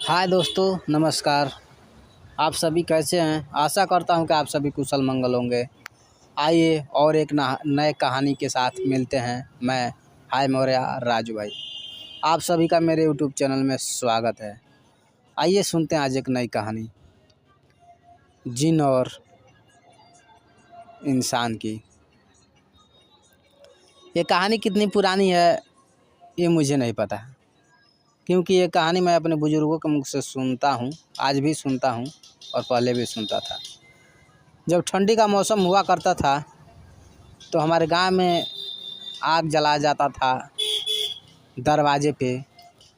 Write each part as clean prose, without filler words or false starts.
हाय दोस्तों, नमस्कार। आप सभी कैसे हैं? आशा करता हूं कि आप सभी कुशल मंगल होंगे। आइए और एक नए कहानी के साथ मिलते हैं। मैं हाय मौर्य राजू भाई, आप सभी का मेरे यूट्यूब चैनल में स्वागत है। आइए सुनते हैं आज एक नई कहानी, जिन और इंसान की। ये कहानी कितनी पुरानी है ये मुझे नहीं पता, क्योंकि ये कहानी मैं अपने बुजुर्गों के मुख से सुनता हूँ, आज भी सुनता हूँ और पहले भी सुनता था। जब ठंडी का मौसम हुआ करता था तो हमारे गांव में आग जलाया जाता था दरवाजे पे,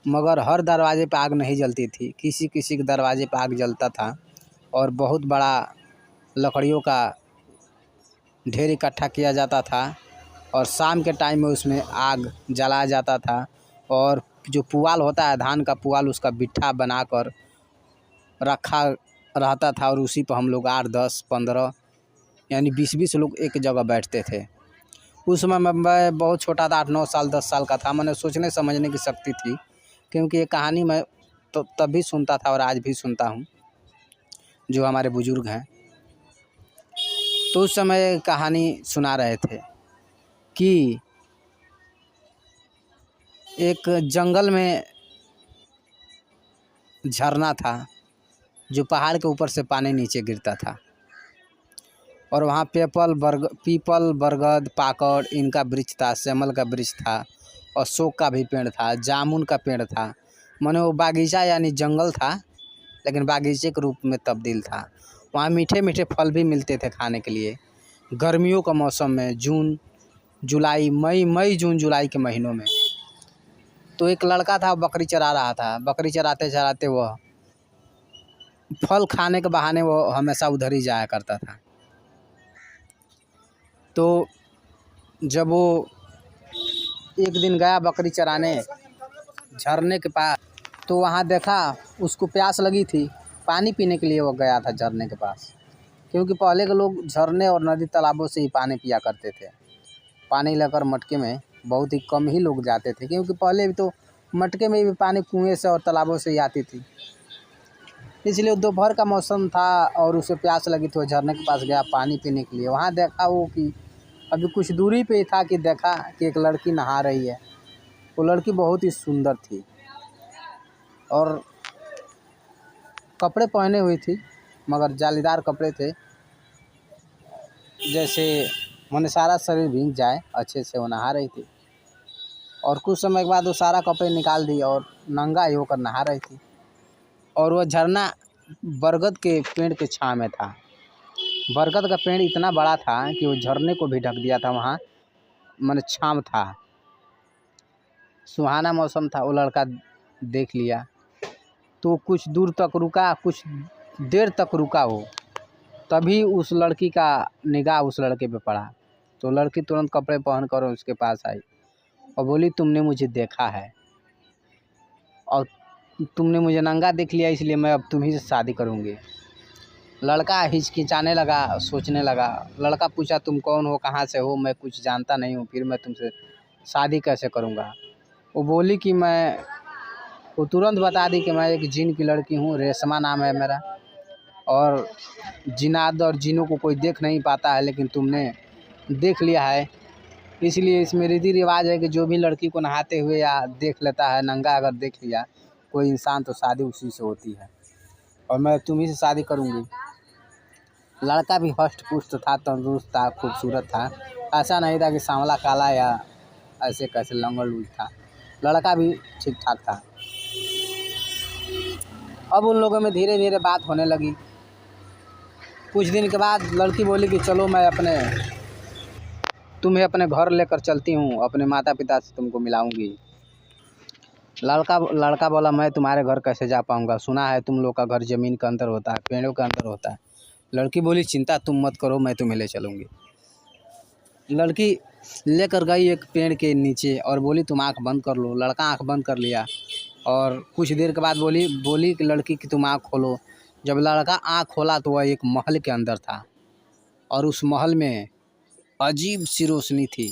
मगर हर दरवाजे पे आग नहीं जलती थी, किसी किसी के दरवाजे पे आग जलता था और बहुत बड़ा लकड़ियों का ढेर इकट्ठा किया जाता था और शाम के टाइम में उसमें आग जलाया जाता था। और जो पुआल होता है, धान का पुआल, उसका बिट्ठा बनाकर रखा रहता था और उसी पर हम लोग 8, 10, 15 यानी 20-20 लोग एक जगह बैठते थे। उस समय मैं बहुत छोटा था, 8-9 साल 10 साल का था। मैंने सोचने समझने की शक्ति थी, क्योंकि ये कहानी मैं तो तब भी सुनता था और आज भी सुनता हूँ, जो हमारे बुजुर्ग हैं। तो उस समय कहानी सुना रहे थे कि एक जंगल में झरना था, जो पहाड़ के ऊपर से पानी नीचे गिरता था और वहाँ पीपल, बरगद, पाकड़ इनका वृक्ष था, सेमल का वृक्ष था, अशोक का भी पेड़ था, जामुन का पेड़ था। माने वो बागीचा यानी जंगल था, लेकिन बागीचे के रूप में तब्दील था। वहाँ मीठे मीठे फल भी मिलते थे खाने के लिए। गर्मियों का मौसम में मई जून जुलाई के महीनों में। तो एक लड़का था, बकरी चरा रहा था। बकरी चराते चराते वह फल खाने के बहाने वो हमेशा उधर ही जाया करता था। तो जब वो एक दिन गया बकरी चराने झरने के पास, तो वहाँ देखा उसको प्यास लगी थी। पानी पीने के लिए वो गया था झरने के पास, क्योंकि पहले के लोग झरने और नदी तालाबों से ही पानी पिया करते थे। पानी लेकर मटके में बहुत ही कम ही लोग जाते थे, क्योंकि पहले भी तो मटके में भी पानी कुएं से और तालाबों से ही आती थी। इसलिए दोपहर का मौसम था और उसे प्यास लगी तो झरने के पास गया पानी पीने के लिए। वहाँ देखा वो कि अभी कुछ दूरी पे ही था कि देखा कि एक लड़की नहा रही है। वो लड़की बहुत ही सुंदर थी और कपड़े पहने हुई थी, मगर जालीदार कपड़े थे, जैसे मैंने सारा शरीर भीग जाए, अच्छे से वो नहा रही थी। और कुछ समय के बाद वो सारा कपड़े निकाल दी और नंगा ही होकर नहा रही थी। और वह झरना बरगद के पेड़ के छाँव में था। बरगद का पेड़ इतना बड़ा था कि वो झरने को भी ढक दिया था। वहाँ माने छाँव था, सुहाना मौसम था। वो लड़का देख लिया तो कुछ दूर तक रुका, कुछ देर तक रुका वो, तभी उस लड़की का निगाह उस लड़के पे पड़ा। तो लड़की तुरंत कपड़े पहनकर उसके पास आई और बोली, तुमने मुझे देखा है और तुमने मुझे नंगा देख लिया, इसलिए मैं अब तुम्ही से शादी करूँगी। लड़का हिचकिचाने लगा, सोचने लगा। लड़का पूछा, तुम कौन हो, कहाँ से हो? मैं कुछ जानता नहीं हूँ, फिर मैं तुमसे शादी कैसे करूँगा? वो बोली कि वो तुरंत बता दी कि मैं एक जिन की लड़की हूँ, रेशमा नाम है मेरा, और जिन्नात और जिनों को कोई देख नहीं पाता है, लेकिन तुमने देख लिया है। इसलिए इसमें रीति रिवाज है कि जो भी लड़की को नहाते हुए या देख लेता है नंगा, अगर देख लिया कोई इंसान, तो शादी उसी से होती है और मैं तुम्ही से शादी करूँगी। लड़का भी हष्ट पुष्ट था, तंदुरुस्त था, खूबसूरत था। ऐसा नहीं था कि सांवला काला या ऐसे कैसे लंगड़ लूज था। लड़का भी ठीक ठाक था। अब उन लोगों में धीरे धीरे बात होने लगी। कुछ दिन के बाद लड़की बोली कि चलो मैं तुम्हें अपने घर लेकर चलती हूँ, अपने माता पिता से तुमको मिलाऊंगी। लड़का बोला, मैं तुम्हारे घर कैसे जा पाऊँगा? सुना है तुम लोग का घर ज़मीन के अंदर होता है, पेड़ों के अंदर होता है। लड़की बोली, चिंता तुम मत करो, मैं तुम्हें ले चलूँगी। लड़की लेकर गई एक पेड़ के नीचे और बोली, तुम आँख बंद कर लो। लड़का आँख बंद कर लिया और कुछ देर के बाद बोली कि लड़की कि तुम आँख खोलो। जब लड़का आँख खोला तो वह एक महल के अंदर था और उस महल में अजीब सी रोशनी थी।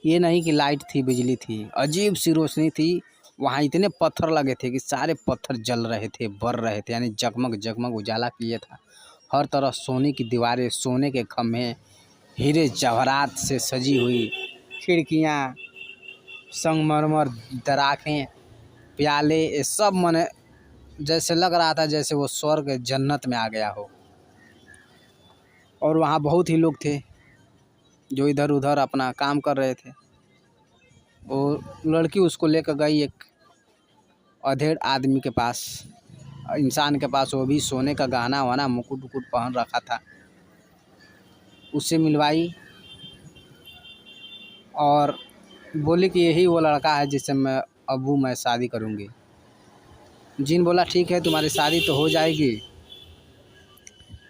ये नहीं कि लाइट थी, बिजली थी, अजीब सी रोशनी थी। वहाँ इतने पत्थर लगे थे कि सारे पत्थर जल रहे थे, बर रहे थे, यानी जगमग जगमग उजाला किए था। हर तरफ सोने की दीवारें, सोने के खम्भे, हीरे जवाहरात से सजी हुई खिड़कियाँ, संगमरमर दराखें, प्याले, ये सब मने जैसे लग रहा था जैसे वो स्वर्ग जन्नत में आ गया हो। और वहाँ बहुत ही लोग थे जो इधर उधर अपना काम कर रहे थे। वो लड़की उसको लेकर गई एक अधेड़ आदमी के पास, इंसान के पास, वो भी सोने का गहना वहना मुकुट उकुट पहन रखा था। उससे मिलवाई और बोली कि यही वो लड़का है जिससे मैं शादी करूँगी। जिन बोला ठीक है तुम्हारी शादी तो हो जाएगी,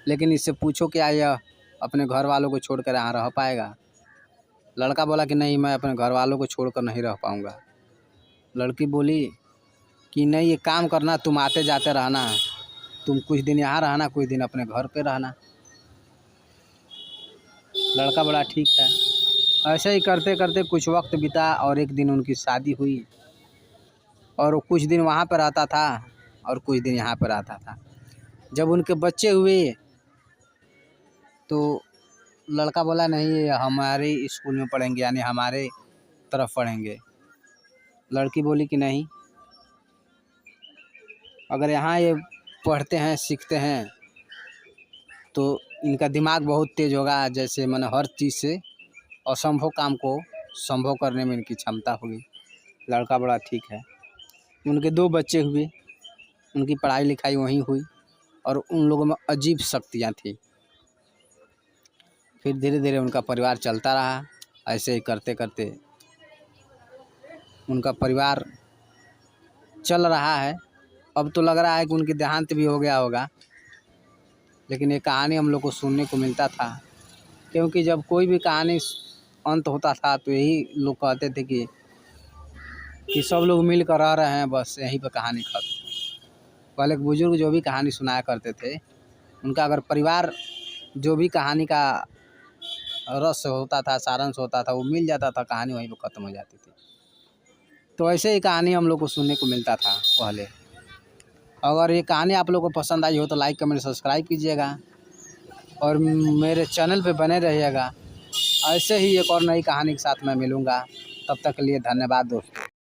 लेकिन इससे पूछो क्या यह अपने घर वालों को छोड़कर यहाँ रह पाएगा। लड़का बोला कि नहीं, मैं अपने घर वालों को छोड़कर नहीं रह पाऊँगा। लड़की बोली कि नहीं, ये काम करना, तुम आते जाते रहना, तुम कुछ दिन यहाँ रहना, कुछ दिन अपने घर पे रहना। लड़का बोला ठीक है। ऐसे ही करते करते कुछ वक्त बीता और एक दिन उनकी शादी हुई। और वो कुछ दिन वहाँ पर रहता था और कुछ दिन यहाँ पर रहता था। जब उनके बच्चे हुए तो लड़का बोला नहीं, ये हमारे स्कूल में पढ़ेंगे, यानी हमारे तरफ पढ़ेंगे। लड़की बोली कि नहीं, अगर यहाँ ये पढ़ते हैं सीखते हैं तो इनका दिमाग बहुत तेज़ होगा, जैसे मैंने हर चीज़ से असंभव काम को संभव करने में इनकी क्षमता होगी। लड़का बड़ा ठीक है। उनके 2 बच्चे हुए, उनकी पढ़ाई लिखाई वहीं हुई और उन लोगों में अजीब शक्तियाँ थी। फिर धीरे धीरे उनका परिवार चलता रहा। ऐसे ही करते करते उनका परिवार चल रहा है। अब तो लग रहा है कि उनकी देहांत भी हो गया होगा, लेकिन ये कहानी हम लोग को सुनने को मिलता था। क्योंकि जब कोई भी कहानी अंत होता था तो यही लोग कहते थे कि सब लोग मिल कर रह रहे हैं, बस यहीं पर कहानी खत्म। पहले के बुजुर्ग जो भी कहानी सुनाया करते थे, उनका अगर परिवार जो भी कहानी का रस होता था, सारांश होता था, वो मिल जाता था, कहानी वहीं पर ख़त्म हो जाती थी। तो ऐसे ही कहानी हम लोग को सुनने को मिलता था पहले। अगर ये कहानी आप लोग को पसंद आई हो तो लाइक कमेंट सब्सक्राइब कीजिएगा और मेरे चैनल पे बने रहिएगा। ऐसे ही एक और नई कहानी के साथ मैं मिलूँगा। तब तक के लिए धन्यवाद दोस्तों।